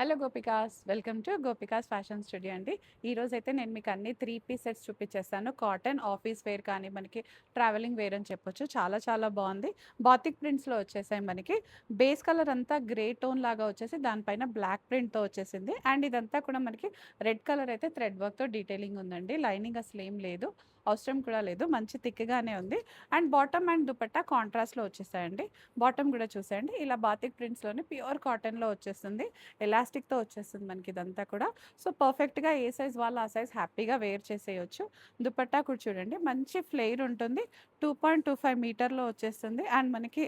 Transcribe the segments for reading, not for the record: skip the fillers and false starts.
Hello gopikas, welcome to gopikas fashion studio అండి. ఈరోజైతే నేను మీకు అన్ని 3 పీస్ సెట్స్ చూపించేస్తాను. కాటన్ ఆఫీస్ వేర్ కానీ మనకి ట్రావెలింగ్ వేర్ అని చెప్పొచ్చు. చాలా చాలా బాగుంది. బాతిక్ ప్రింట్స్లో వచ్చేసాయి. మనకి బేస్ కలర్ అంతా గ్రే టోన్ లాగా వచ్చేసి దానిపైన బ్లాక్ ప్రింట్తో వచ్చేసింది. అండ్ ఇదంతా కూడా మనకి రెడ్ కలర్ అయితే థ్రెడ్ వర్క్తో డీటెయిలింగ్ ఉందండి. లైనింగ్ అసలు ఏం లేదు, అవసరం కూడా లేదు. మంచి థిక్గానే ఉంది. అండ్ బాటమ్ అండ్ దుపట్టా కాంట్రాస్ట్లో వచ్చేసాయండి. బాటమ్ కూడా చూసేయండి, ఇలా బాతిక్ ప్రింట్స్లోనే ప్యూర్ కాటన్లో వచ్చేస్తుంది. ఎలాస్టిక్‌తో వచ్చేస్తుంది మనకి ఇదంతా కూడా. సో, పర్ఫెక్ట్‌గా ఏ సైజ్ వాళ్ళు ఆ సైజ్ హ్యాపీగా వేర్ చేసేయొచ్చు. దుపట్టా కూడా చూడండి, మంచి ఫ్లేర్ ఉంటుంది. 2.25 మీటర్‌లో వచ్చేస్తుంది. అండ్ మనకి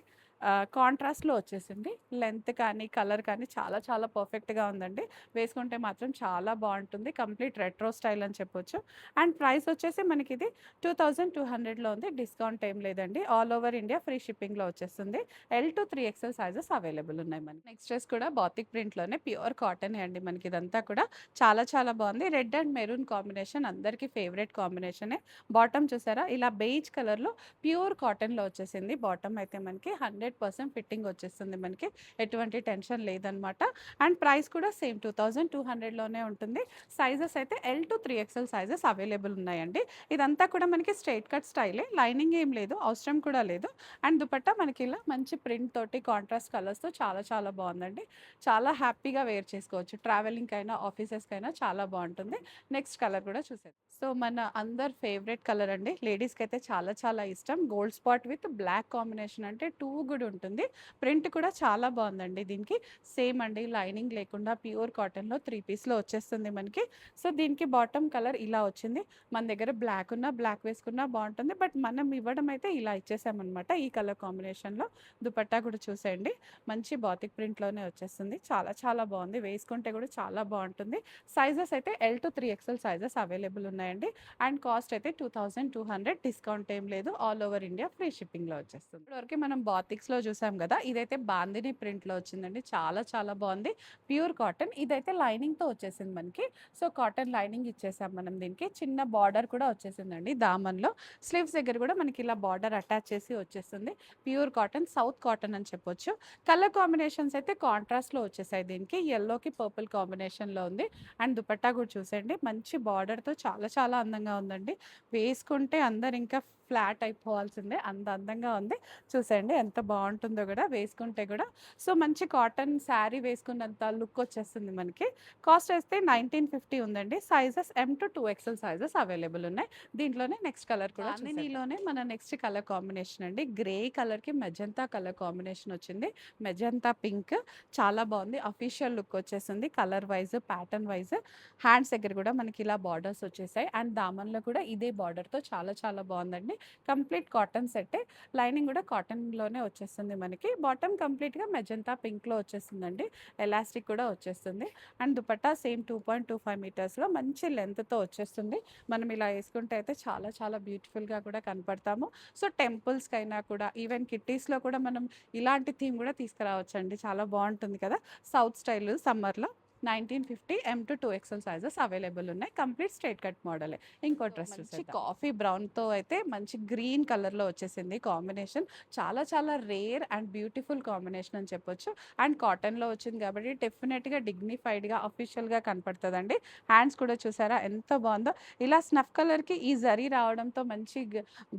కాంట్రాస్ట్‌లో వచ్చేసింది. లెంత్ కానీ, కలర్ కానీ చాలా చాలా పర్ఫెక్ట్‌గా ఉందండి. వేసుకుంటే మాత్రం చాలా బావుంటుంది. కంప్లీట్ రెట్రో స్టైల్ అని చెప్పొచ్చు. అండ్ ప్రైస్ వచ్చేసి మనకిది 2200లో ఉంది. డిస్కౌంట్ ఏం లేదండి. ఆల్ ఓవర్ ఇండియా ఫ్రీ షిప్పింగ్‌లో వచ్చేస్తుంది. L to 3XL sizes available ఉన్నాయి మనకి. నెక్స్ట్ డ్రెస్ కూడా బాతిక్ ప్రింట్‌లోనే ప్యూర్ కాటనే అండి. మనకి ఇదంతా కూడా చాలా చాలా బాగుంది. రెడ్ అండ్ మెరూన్ కాంబినేషన్ అందరికీ ఫేవరెట్ కాంబినేషనే. బాటమ్ చూసారా, ఇలా బెయిజ్ కలర్‌లో ప్యూర్ కాటన్‌లో వచ్చేసింది. బాటమ్ అయితే మనకి 100% ఫిట్టింగ్ వచ్చేస్తుంది మనకి. ఎటువంటి టెన్షన్ లేదనమాట. అండ్ ప్రైస్ కూడా సేమ్ 2200లోనే ఉంటుంది. సైజెస్ అయితే L to 3XL sizes available ఉన్నాయండి. ఇదంతా కూడా మనకి స్ట్రెయిట్ కట్ స్టైలే. లైనింగ్ ఏం లేదు, అవసరం కూడా లేదు. అండ్ దుపట్టా మనకి ఇలా మంచి ప్రింట్ తోటి కాంట్రాస్ట్ కలర్స్‌తో చాలా చాలా బాగుందండి. చాలా హ్యాపీగా వేర్ చేసుకోవచ్చు. ట్రావెలింగ్‌కైనా, ఆఫీసెస్‌కైనా చాలా బాగుంటుంది. నెక్స్ట్ కలర్ కూడా చూసేద్దాం. సో, మన అందరి ఫేవరెట్ కలర్ అండి. లేడీస్‌కి అయితే చాలా చాలా ఇష్టం. Gold spot with black combination అంటే టూ గుడ్ ఉంటుంది. ప్రింట్ కూడా చాలా బాగుందండి దీనికి. సేమ్ అండి, లైనింగ్ లేకుండా ప్యూర్ కాటన్‌లో 3 పీస్‌లో వచ్చేస్తుంది మనకి. సో, దీనికి బాటమ్ కలర్ ఇలా వచ్చింది. మన దగ్గర బ్లాక్ ఉన్నా, బ్లాక్ వేసుకున్నా బాగుంటుంది. బట్ మనం ఇవ్వడం అయితే ఇలా ఇచ్చేసామనమాట ఈ కలర్ కాంబినేషన్‌లో. దుపట్టా కూడా చూసేయండి, మంచి బాతిక్ ప్రింట్‌లోనే వచ్చేస్తుంది. చాలా చాలా బాగుంది. వేసుకుంటే కూడా చాలా బాగుంటుంది. సైజెస్ అయితే L to 3XL sizes available ఉన్నాయండి. అండ్ కాస్ట్ అయితే 2200, డిస్కౌంట్ ఏం లేదు. ఆల్ ఓవర్ ఇండియా ఫ్రీ షిప్పింగ్‌లో వచ్చేస్తుంది. ఇప్పటివరకు మనం బాతిక్స్‌లో చూసాం కదా, ఇదైతే బాందిని ప్రింట్‌లో వచ్చిందండి. చాలా చాలా బాగుంది. Pure cotton. ఇదైతే లైనింగ్‌తో వచ్చేసింది మనకి. సో, కాటన్ లైనింగ్ ఇచ్చేసాం మనం దీనికి. చిన్న బార్డర్ కూడా వచ్చేసిందండి దామన్‌లో. స్లీవ్స్ దగ్గర కూడా మనకి ఇలా బార్డర్ అటాచ్ చేసి వచ్చేస్తుంది. ప్యూర్ కాటన్, సౌత్ కాటన్ అని చెప్పొచ్చు. కలర్ కాంబినేషన్స్ అయితే కాంట్రాస్ట్‌లో వచ్చేసాయి దీనికి. యెల్లోకి పర్పుల్ కాంబినేషన్‌లో ఉంది. అండ్ దుపట్టా కూడా చూసేయండి, మంచి బార్డర్‌తో చాలా చాలా అందంగా ఉందండి. వేసుకుంటే అందరు ఇంకా ఫ్లాట్ అయిపోవాల్సిందే, అంత అందంగా ఉంది. చూసేయండి ఎంత బాగుంటుందో కూడా వేసుకుంటే కూడా. సో, మంచి కాటన్ శారీ వేసుకున్నంత లుక్ వచ్చేస్తుంది మనకి. కాస్ట్ అయితే 1950 ఉందండి. Sizes M to 2XL sizes available ఉన్నాయి. దీంట్లోనే నెక్స్ట్ కలర్ కూడా చాందినీలోనే మన నెక్స్ట్ కలర్ కాంబినేషన్ అండి. గ్రే కలర్‌కి మెజంతా కలర్ కాంబినేషన్ వచ్చింది. మెజంతా పింక్ చాలా బాగుంది. అఫీషియల్ లుక్ వచ్చేసింది. Colour wise, pattern wise. Hands దగ్గర కూడా మనకి ఇలా బార్డర్స్ వచ్చేసాయి. అండ్ దామన్లో కూడా ఇదే బార్డర్‌తో చాలా చాలా బాగుందండి. Complete cotton సెట్టే. లైనింగ్ కూడా కాటన్‌లోనే వచ్చేస్తుంది మనకి. బాటమ్ కంప్లీట్‌గా మెజంతా పింక్‌లో వచ్చేస్తుందండి. ఎలాస్టిక్ కూడా వచ్చేస్తుంది. అండ్ దుపట్టా సేమ్ 2.25 మీటర్స్‌లో మంచి లెంగ్త్‌తో వచ్చేస్తుంది. మనం ఇలా వేసుకుంటే అయితే చాలా చాలా బ్యూటిఫుల్‌గా కూడా కనపడతాము. సో, టెంపుల్స్‌కైనా కూడా, ఈవెన్ కిట్టీస్‌లో కూడా మనం ఇలాంటి థీమ్ కూడా తీసుకురావచ్చండి. చాలా బాగుంటుంది కదా, సౌత్ స్టైల్ సమ్మర్‌లో. 1950 M to 2XL sizes available ఉన్నాయి. కంప్లీట్ స్ట్రైట్ కట్ మోడలే. ఇంకో డ్రెస్ మంచి కాఫీ బ్రౌన్‌తో అయితే మంచి గ్రీన్ కలర్‌లో వచ్చేసింది కాంబినేషన్. చాలా చాలా రేర్ అండ్ బ్యూటిఫుల్ కాంబినేషన్ అని చెప్పొచ్చు. అండ్ కాటన్‌లో వచ్చింది కాబట్టి డెఫినెట్‌గా డిగ్నిఫైడ్‌గా, అఫీషియల్‌గా కనపడుతదండి. హ్యాండ్స్ కూడా చూసారా ఎంత బాగుందో. ఇలా స్నఫ్ కలర్‌కి ఈ జరీ రావడంతో మంచి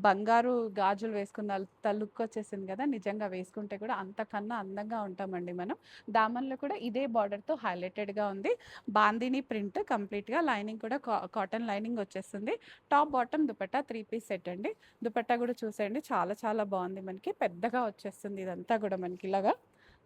బంగారు గాజులు వేసుకున్నంత లుక్ వచ్చేసింది కదా. నిజంగా వేసుకుంటే కూడా అంతకన్నా అందంగా ఉంటామండి మనం. దామన్లో కూడా ఇదే బార్డర్‌తో హైలైటెడ్‌గా ఉంది. బాందిని ప్రింట్ కంప్లీట్‌గా. లైనింగ్ కూడా కాటన్ లైనింగ్ వచ్చేస్తుంది. Top, bottom, dupatta 3 piece set అండి. దుపట్టా కూడా చూసేయండి, చాలా చాలా బాగుంది మనకి. పెద్దగా వచ్చేస్తుంది ఇదంతా కూడా మనకి ఇలాగా.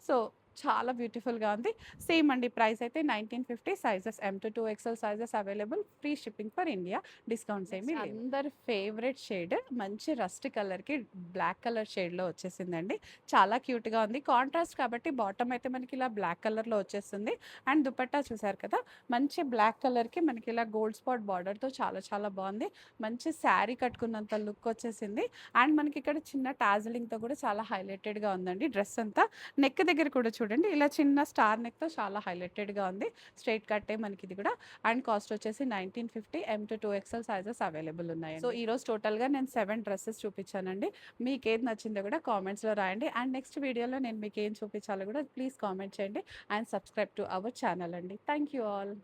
సో, చాలా బ్యూటిఫుల్‌గా ఉంది. సేమ్ అండి, ప్రైస్ అయితే 1950. Sizes M to 2XL sizes available. Free shipping for India. Discounts ఏమీ లేవు. అందరి ఫేవరెట్ షేడ్ మంచి రస్ట్ కలర్‌కి బ్లాక్ కలర్ షేడ్‌లో వచ్చేసిందండి. చాలా క్యూట్‌గా ఉంది. కాంట్రాస్ట్ కాబట్టి బాటమ్ అయితే మనకి ఇలా బ్లాక్ కలర్‌లో వచ్చేస్తుంది. అండ్ దుపట్టా చూసారు కదా, మంచి బ్లాక్ కలర్‌కి మనకి ఇలా గోల్డ్ స్పాట్ బార్డర్‌తో చాలా చాలా బాగుంది. మంచి శారీ కట్టుకున్నంత లుక్ వచ్చేసింది. అండ్ మనకి ఇక్కడ చిన్న టాజిలింగ్‌తో కూడా చాలా హైలైటెడ్‌గా ఉందండి డ్రెస్ అంతా. నెక్ దగ్గర కూడా చూడండి చూడండి ఇలా చిన్న స్టార్ నెక్‌తో చాలా హైలైటెడ్‌గా ఉంది. స్ట్రెయిట్ కట్టే మనకి ఇది కూడా. అండ్ కాస్ట్ వచ్చేసి 1950 M to 2 XL sizes available ఉన్నాయండి. సో ఈరోజు టోటల్‌గా నేను 7 డ్రెసెస్ చూపించానండి. మీకేది నచ్చిందో కూడా కామెంట్స్‌లో రాయండి. అండ్ నెక్స్ట్ వీడియోలో నేను మీకు ఏం చూపించాలో కూడా ప్లీజ్ కామెంట్ చేయండి. And subscribe to our channel అండి. Thank you all.